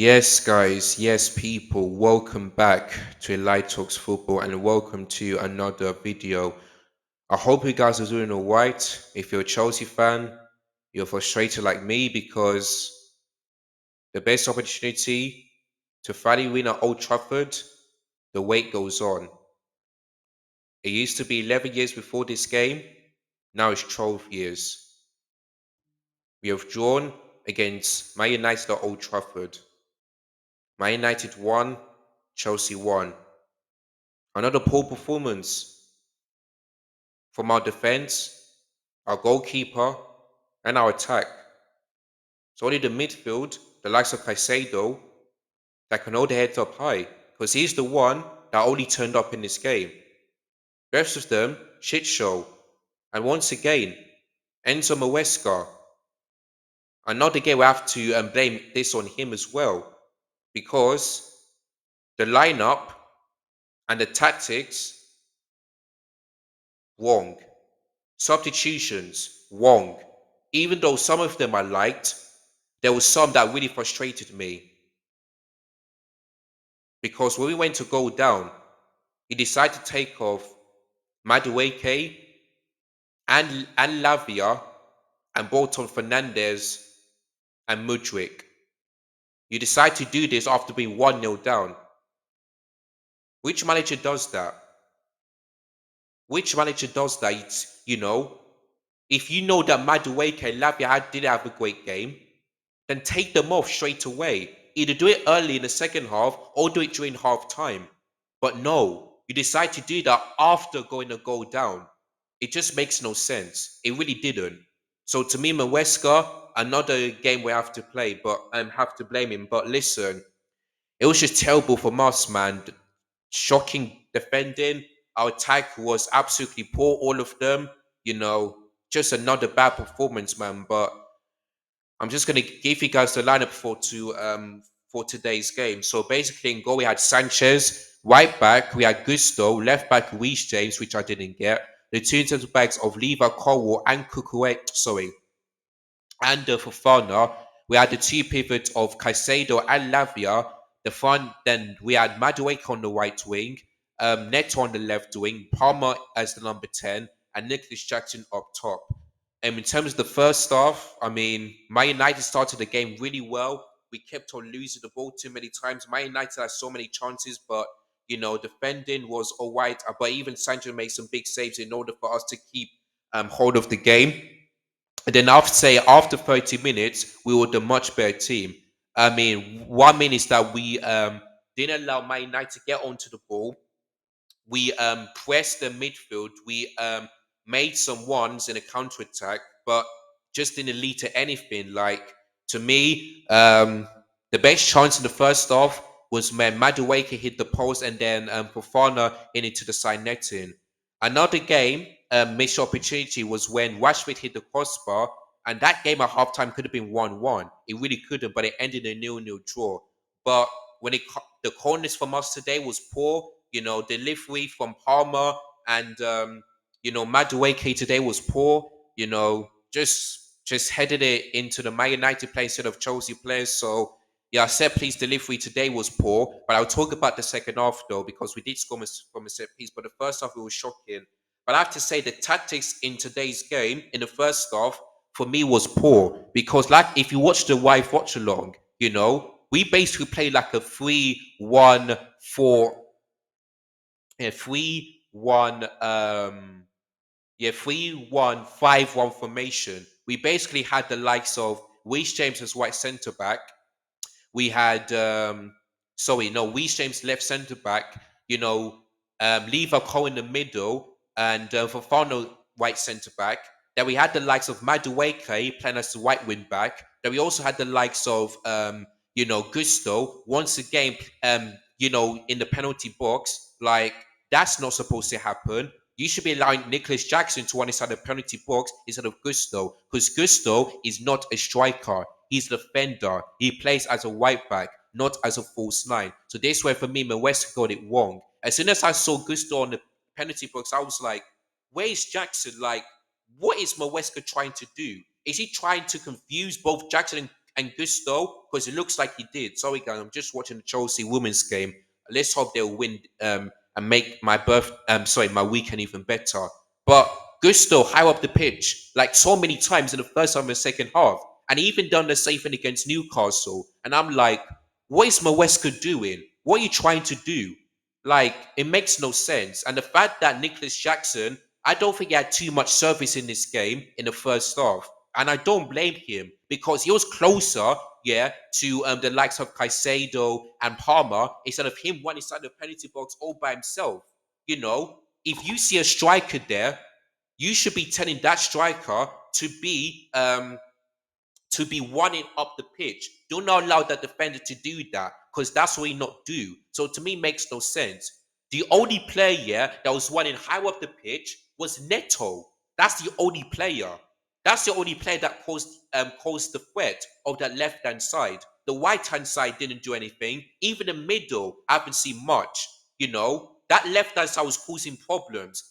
Yes, guys, yes, people, welcome back to Light Talks Football and welcome to another video. I hope you guys are doing all right. If you're a Chelsea fan, you're frustrated like me because the best opportunity to finally win at Old Trafford, the wait goes on. It used to be 11 years before this game, now it's 12 years. We have drawn against Man United at Old Trafford. Man United won, Chelsea won. Another poor performance from our defense, our goalkeeper, and our attack. It's only the midfield, the likes of Caicedo, that can hold their heads up high, because he's the one that only turned up in this game. The rest of them, shit show. And once again, Enzo Maresca. Another game we have to blame this on him as well, because the lineup and the tactics, wrong. Substitutions, wrong. Even though some of them I liked, there was some that really frustrated me. Because when we went to go down, he decided to take off Madueke and Lavia and brought on Fernandez and Mudryk. You decide to do this after being 1-0 down. Which manager does that? Which manager does that? If you know that Madueke and Lavia didn't have a great game, then take them off straight away. Either do it early in the second half or do it during half time. But no, you decide to do that after going a goal down. It just makes no sense. It really didn't. So to me, Maresca, another game we have to play, but have to blame him. But listen, it was just terrible from us, man. Shocking defending. Our attack was absolutely poor, all of them. Just another bad performance, man. But I'm just gonna give you guys the lineup for today's game. So basically, in goal we had Sanchez, right back we had Gusto, left back Reece James, which I didn't get. The two centre backs of Leva Cowell and Fofana. We had the two pivots of Caicedo and Lavia. The front, then we had Madueke on the right wing, Neto on the left wing, Palmer as the number 10, and Nicholas Jackson up top. And in terms of the first half, I mean, Man United started the game really well. We kept on losing the ball too many times. Man United had so many chances, but defending was all right. But even Sanchez made some big saves in order for us to keep hold of the game. And then after 30 minutes, we were the much better team. I mean, one minute is that we didn't allow Man United to get onto the ball. We pressed the midfield. We made some ones in a counter attack, but just didn't lead to anything. Like to me, the best chance in the first half was when Madueke hit the post and then Fofana in into the side netting. Another game missed opportunity was when Rashford hit the crossbar, and that game at halftime could have been 1-1. It really couldn't, but it ended a 0-0 draw. But the corners from us today was poor. Delivery from Palmer and Madueke today was poor. Just headed it into the Man United play instead of Chelsea players. So yeah, set piece delivery today was poor. But I'll talk about the second half though, because we did score from a set piece. But the first half it was shocking. But I have to say the tactics in today's game in the first half for me was poor, because like if you watch the live watch along, we basically played like a 3-1-4, yeah, 3-1, 3-1-5-1 formation. We basically had the likes of Reece James as right centre back. We had Reece James left centre back. Leva Cole in the middle, and Fofana right centre back. Then we had the likes of Madueke playing as the right wing back. Then we also had the likes of Gusto once again, in the penalty box. Like that's not supposed to happen. You should be allowing Nicholas Jackson to run inside the penalty box instead of Gusto, because Gusto is not a striker. He's the defender. He plays as a right back, not as a false nine. So this way, for me, West got it wrong. As soon as I saw Gusto on the penalty box, I was like, where is Jackson? Like, what is Maresca trying to do? Is he trying to confuse both Jackson and Gusto? Because it looks like he did. Sorry, guys, I'm just watching the Chelsea women's game. Let's hope they'll win and make my weekend even better. But Gusto high up the pitch like so many times in the first half and the second half, and he even done the same thing against Newcastle. And I'm like, what is Maresca doing? What are you trying to do? Like, it makes no sense. And the fact that Nicholas Jackson, I don't think he had too much service in this game in the first half. And I don't blame him because he was closer, yeah, to the likes of Caicedo and Palmer instead of him one inside the penalty box all by himself. You know, if you see a striker there, you should be telling that striker to be running up the pitch. Do not allow that defender to do that because that's what he not do. So to me, makes no sense. The only player that was running high up the pitch was Neto. That's the only player. That's the only player that caused the threat of that left hand side. The right hand side didn't do anything. Even the middle, I haven't seen much. You know, that left hand side was causing problems.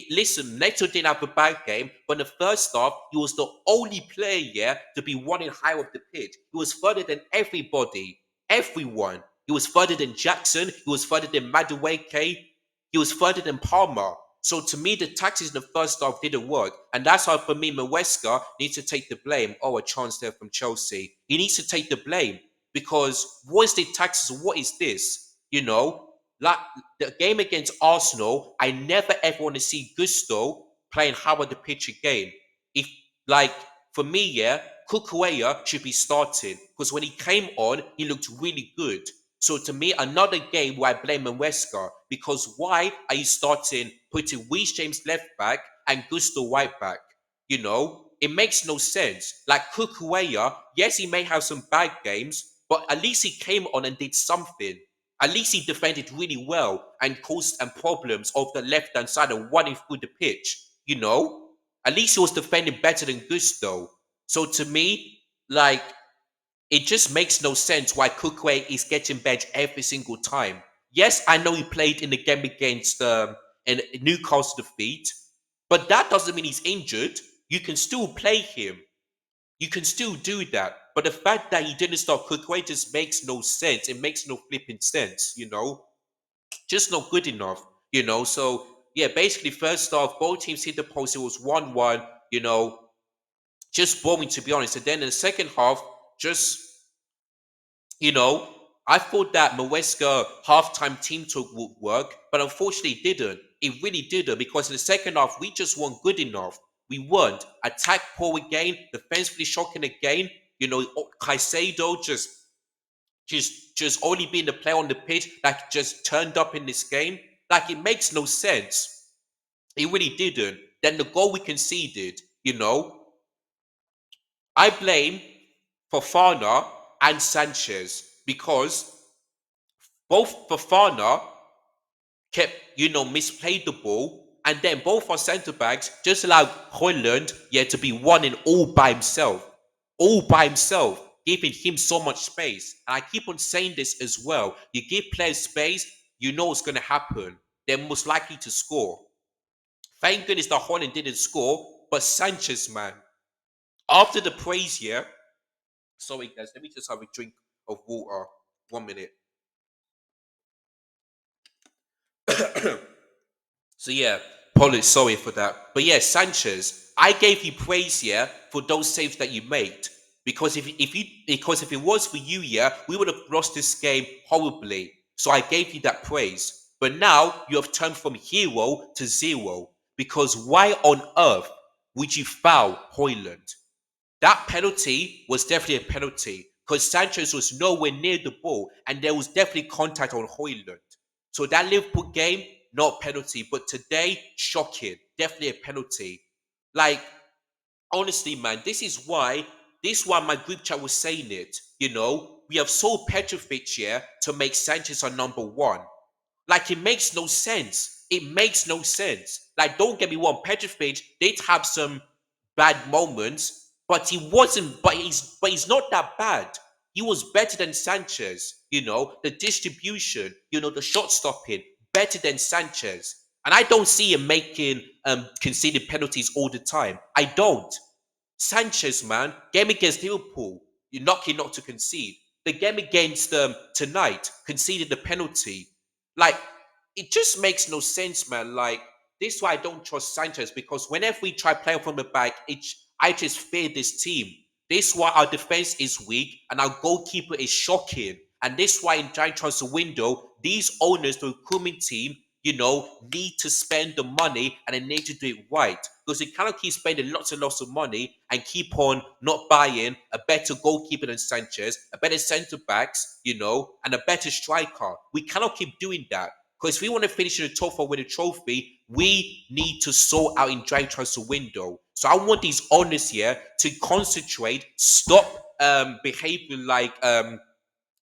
Listen, Neto didn't have a bad game, but in the first half, he was the only player here to be running high up the pitch. He was further than everybody, everyone. He was further than Jackson. He was further than Madueke. He was further than Palmer. So to me, the tactics in the first half didn't work. And that's how, for me, Maresca needs to take the blame. Oh, a chance there from Chelsea. He needs to take the blame because what is the tactics? What is this? You know, like the game against Arsenal, I never ever want to see Gusto playing Howard the pitch again. If like for me, yeah, Kukueya should be starting because when he came on, he looked really good. So to me, another game where I blame Maresca because why are you starting putting Reece James left back and Gusto right back? You know, it makes no sense. Like Kukueya, yes, he may have some bad games, but at least he came on and did something. At least he defended really well and caused problems of the left hand side and running through the pitch. You know, at least he was defending better than Gusto. So to me, like it just makes no sense why Cookway is getting benched every single time. Yes, I know he played in the game against in Newcastle defeat, but that doesn't mean he's injured. You can still play him. You can still do that. But the fact that he didn't start Cookway just makes no sense. It makes no flipping sense, you know? Just not good enough, you know? So, yeah, basically, first off, both teams hit the post. It was 1-1, you know? Just boring, to be honest. And then in the second half, just you know, I thought that Maresca halftime team talk would work, but unfortunately it didn't. It really didn't because in the second half we just weren't good enough. We weren't. Attack poor again, defensively shocking again. You know, Caicedo just only being the player on the pitch that just turned up in this game. Like it makes no sense. It really didn't. Then the goal we conceded, you know, I blame Fofana and Sanchez because both Fafana kept, misplayed the ball, and then both our centre backs just allowed Hoyland, to be running all by himself, giving him so much space. And I keep on saying this as well. You give players space, you know what's going to happen. They're most likely to score. Thank goodness that Hoyland didn't score, but Sanchez, man, after the praise here, sorry guys, let me just have a drink of water. 1 minute. So yeah, Paulo, sorry for that. But yeah, Sanchez, I gave you praise here for those saves that you made. Because if it was for you, yeah, we would have lost this game horribly. So I gave you that praise. But now you have turned from hero to zero. Because why on earth would you foul Hoyland? That penalty was definitely a penalty because Sanchez was nowhere near the ball and there was definitely contact on Hoyland. So that Liverpool game, not penalty, but today, shocking, definitely a penalty. Like honestly, man, this is why my group chat was saying it. You know, we have sold Petrovic here to make Sanchez our number one. Like it makes no sense. It makes no sense. Like don't get me wrong, Petrovic did have some bad moments, but he wasn't. But he's not that bad. He was better than Sanchez. You know the distribution. You know the shot stopping better than Sanchez. And I don't see him making conceded penalties all the time. I don't. Sanchez, man, game against Liverpool. You're lucky not to concede. The game against tonight conceded the penalty. Like, it just makes no sense, man. Like, this is why I don't trust Sanchez, because whenever we try playing from the back, I just fear this team. This is why our defense is weak and our goalkeeper is shocking. And this is why in giant transfer window, these owners, the recruitment team, need to spend the money and they need to do it right. Because they cannot keep spending lots and lots of money and keep on not buying a better goalkeeper than Sanchez, a better centre backs, and a better striker. We cannot keep doing that. Because if we want to finish in the top four with a trophy, we need to sort out in dry transfer window. So I want these owners here to concentrate, stop behaving like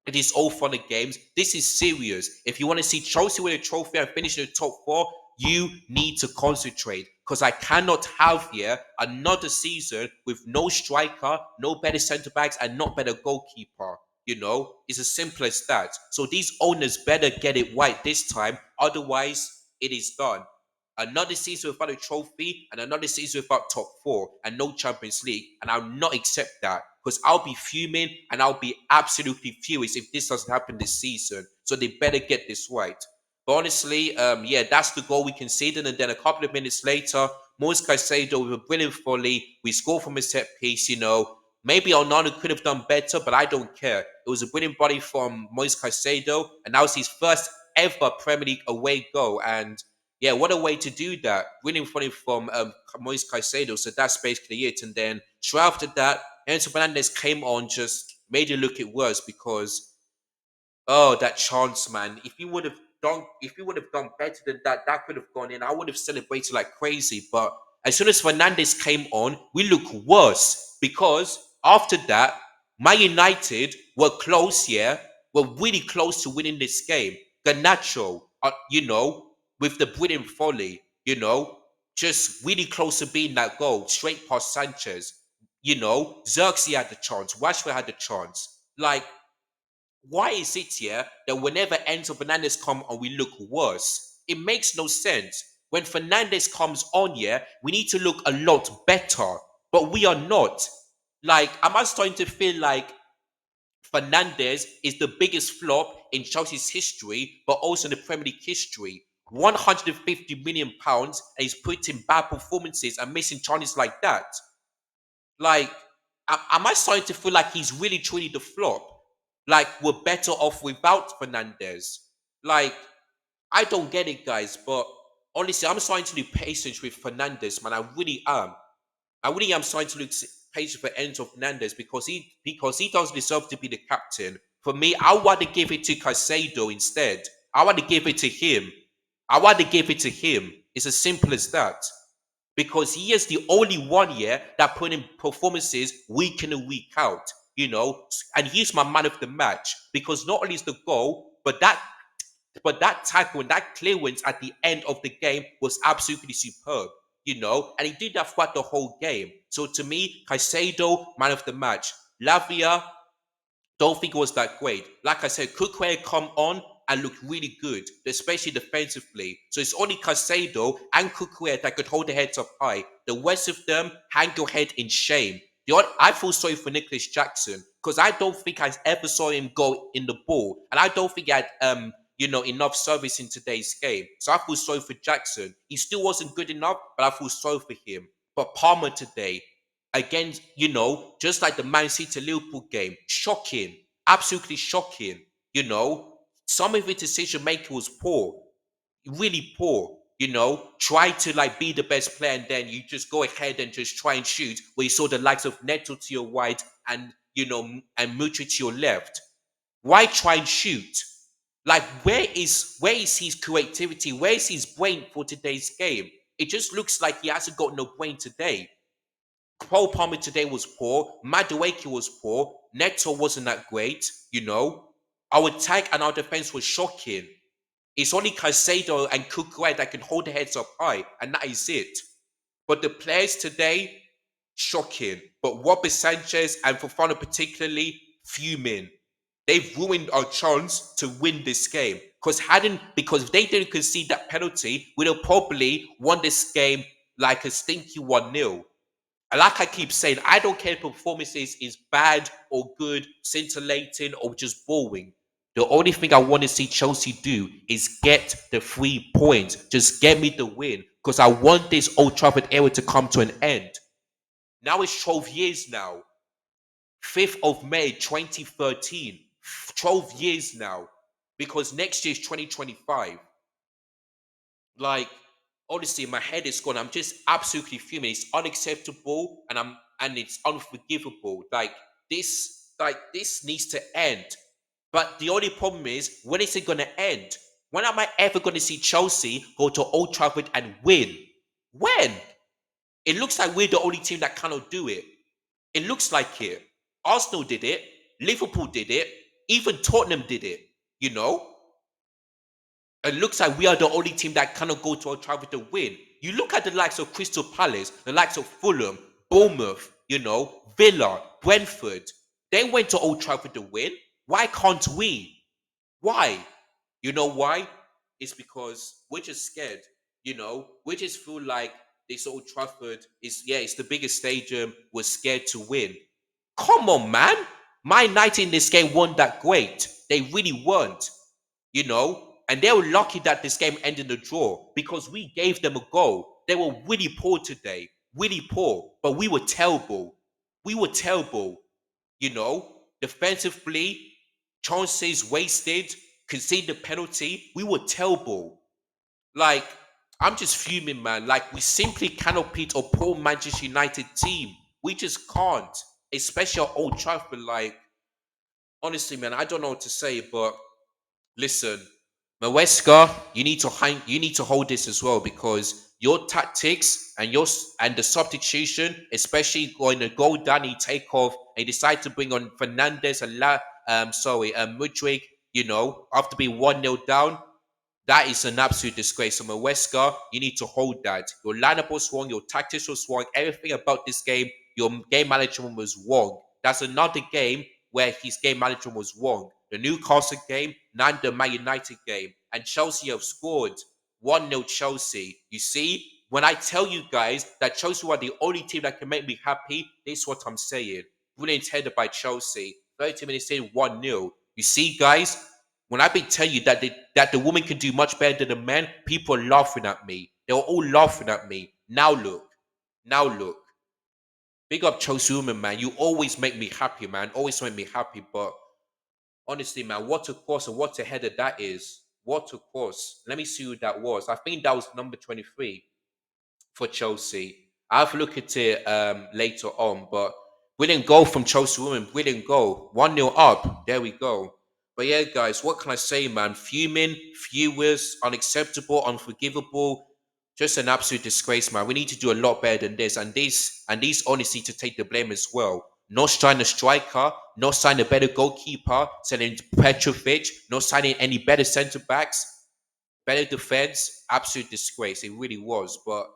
it is all fun and games. This is serious. If you want to see Chelsea win a trophy and finish in the top four, you need to concentrate. Because I cannot have here another season with no striker, no better centre backs, and not better goalkeeper. It's as simple as that. So these owners better get it right this time. Otherwise, it is done. Another season without a trophy and another season without top four and no Champions League. And I'll not accept that, because I'll be fuming and I'll be absolutely furious if this doesn't happen this season. So they better get this right. But honestly, yeah, that's the goal we conceded. And then a couple of minutes later, Moise Caicedo with a brilliant volley. We score from a set piece. Maybe Onana could have done better, but I don't care. It was a brilliant volley from Moise Caicedo, and that was his first ever Premier League away goal. And yeah, what a way to do that. Brilliant volley from Moise Caicedo. So that's basically it. And then straight after that, Enzo Fernandez came on, just made it look it worse because oh, that chance, man. If he would have done better than that, that could have gone in. I would have celebrated like crazy. But as soon as Fernandez came on, we look worse. Because after that, Man United were close, yeah. Were really close to winning this game. Garnacho, with the brilliant volley, just really close to being that goal, straight past Sanchez. Xerxes had the chance, Rashford had the chance. Like, why is it here that whenever Enzo Fernandez come on, we look worse? It makes no sense. When Fernandez comes on here, we need to look a lot better, but we are not. Like, am I starting to feel like Fernandez is the biggest flop in Chelsea's history, but also in the Premier League history? £150 million, and he's putting bad performances and missing chances like that. Like, am I starting to feel like he's really truly the flop? Like, we're better off without Fernandez. Like, I don't get it, guys, but honestly, I'm starting to lose patience with Fernandez, man. I really am. I really am starting to lose patience for Enzo Fernandez because he doesn't deserve to be the captain. For me, I want to give it to Caicedo instead. I want to give it to him. I want to give it to him. It's as simple as that, because he is the only one here that put in performances week in and week out, and he's my man of the match, because not only is the goal, but that tackle and that clearance at the end of the game was absolutely superb, and he did that throughout the whole game. So to me, Caicedo, man of the match. Lavia, don't think it was that great. Like I said, Cookway come on and look really good, especially defensively. So it's only Casado and Cookway that could hold their heads up high. The rest of them hang your head in shame. I feel sorry for Nicholas Jackson, because I don't think I ever saw him go in the ball, and I don't think he had enough service in today's game. So I feel sorry for Jackson. He still wasn't good enough, but I feel sorry for him. But Palmer today, again, just like the Man City Liverpool game, shocking, absolutely shocking. Some of his decision making was poor, really poor. Try to like be the best player, and then you just go ahead and just try and shoot where you saw the likes of Neto to your right and and Mutri to your left. Why try and shoot? Like, where is his creativity? Where is his brain for today's game? It just looks like he hasn't got no brain today. Cole Palmer today was poor. Madueke was poor. Neto wasn't that great. Our attack and our defense was shocking. It's only Caicedo and Kukurea that can hold their heads up high, and that is it. But the players today, shocking. But Robert Sanchez and Fofana particularly, fuming. They've ruined our chance to win this game. Because if they didn't concede that penalty, we'd have probably won this game like a stinky 1-0. Like I keep saying, I don't care if the performance is bad or good, scintillating or just boring. The only thing I want to see Chelsea do is get the 3 points. Just get me the win. Because I want this Old Trafford era to come to an end. Now it's 12 years now. 5th of May 2013. 12 years now. Because next year is 2025. Like, honestly, my head is gone. I'm just absolutely fuming. It's unacceptable and it's unforgivable. Like this needs to end. But the only problem is, when is it gonna end? When am I ever gonna see Chelsea go to Old Trafford and win? When? It looks like we're the only team that cannot do it. It looks like it. Arsenal did it, Liverpool did it, even Tottenham did it, you know? It looks like we are the only team that cannot go to Old Trafford to win. You look at the likes of Crystal Palace, the likes of Fulham, Bournemouth, Villa, Brentford. They went to Old Trafford to win. Why can't we? Why? You know why? It's because we're just scared. We just feel like this Old Trafford is, yeah, it's the biggest stadium. We're scared to win. Come on, man. Man United in this game weren't that great. They really weren't, and they were lucky that this game ended in a draw because we gave them a goal. They were really poor today, really poor, but we were terrible. We were terrible, defensively, chances wasted, conceded penalty. We were terrible. Like, I'm just fuming, man. Like, we simply cannot beat a poor Manchester United team. We just can't, especially at Old Trafford. Like, honestly, man, I don't know what to say, but listen, Maresca, you need to hold this as well because your tactics and the substitution, especially going to go down, you take off, and you decide to bring on Fernandez and Mudryk, after being 1-0 down. That is an absolute disgrace. So, Maresca, you need to hold that. Your lineup was wrong. Your tactics was wrong. Everything about this game, your game management was wrong. That's another game where his game management was wrong. The Newcastle game, and the Man United game. And Chelsea have scored 1-0 Chelsea. You see, when I tell you guys that Chelsea are the only team that can make me happy, this is what I'm saying. Brilliant header by Chelsea. 30 minutes in, 1-0. You see, guys, when I've been telling you that the woman can do much better than the men, people are laughing at me. They were all laughing at me. Now look. Now look. Big up Chelsea woman, man. You always make me happy, man. Always make me happy. But honestly, man, what a course and what a header that is. What a course. Let me see who that was. I think that was number 23 for Chelsea. I'll have a look at it later on. But brilliant goal from Chelsea women. Brilliant goal. 1-0 up. There we go. But yeah, guys, what can I say, man? Fuming, furious, unacceptable, unforgivable. Just an absolute disgrace, man. We need to do a lot better than this. And these honestly to take the blame as well. Not signing a striker, not signing a better goalkeeper, selling Petrovic, not signing any better centre backs, better defense. Absolute disgrace. It really was. But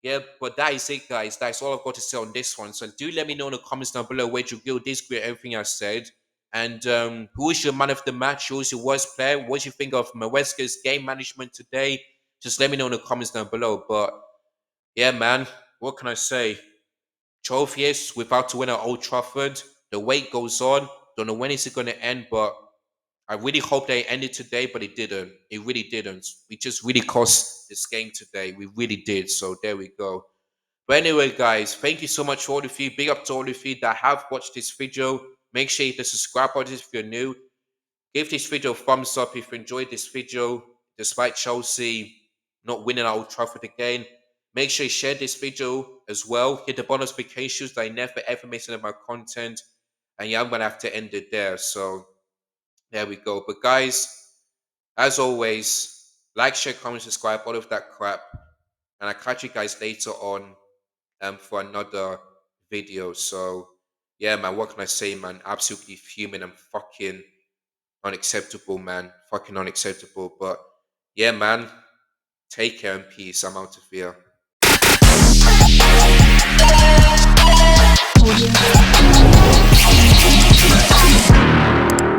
yeah, but that is it, guys. That's all I've got to say on this one. So do let me know in the comments down below where you feel disagree with everything I said. And who is your man of the match? Who is your worst player? What do you think of Maresca's game management today? Just let me know in the comments down below. But yeah, man, what can I say? 12 years without to win at Old Trafford. The wait goes on. Don't know when is it going to end, but I really hope they ended today, but it didn't. It really didn't. We just really cost this game today. We really did. So there we go. But anyway, guys, thank you so much for all of you. Big up to all of you that have watched this video. Make sure you hit the subscribe button if you're new. Give this video a thumbs up if you enjoyed this video, despite Chelsea not winning at Old Trafford again. Make sure you share this video as well. Hit the bell notifications that I never ever miss any of my content. And yeah, I'm going to have to end it there. So there we go. But guys, as always, like, share, comment, subscribe, all of that crap. And I'll catch you guys later on for another video. So yeah, man, what can I say, man? Absolutely fuming and fucking unacceptable, man. Fucking unacceptable. But yeah, man, take care and peace. I'm out of here. Audio.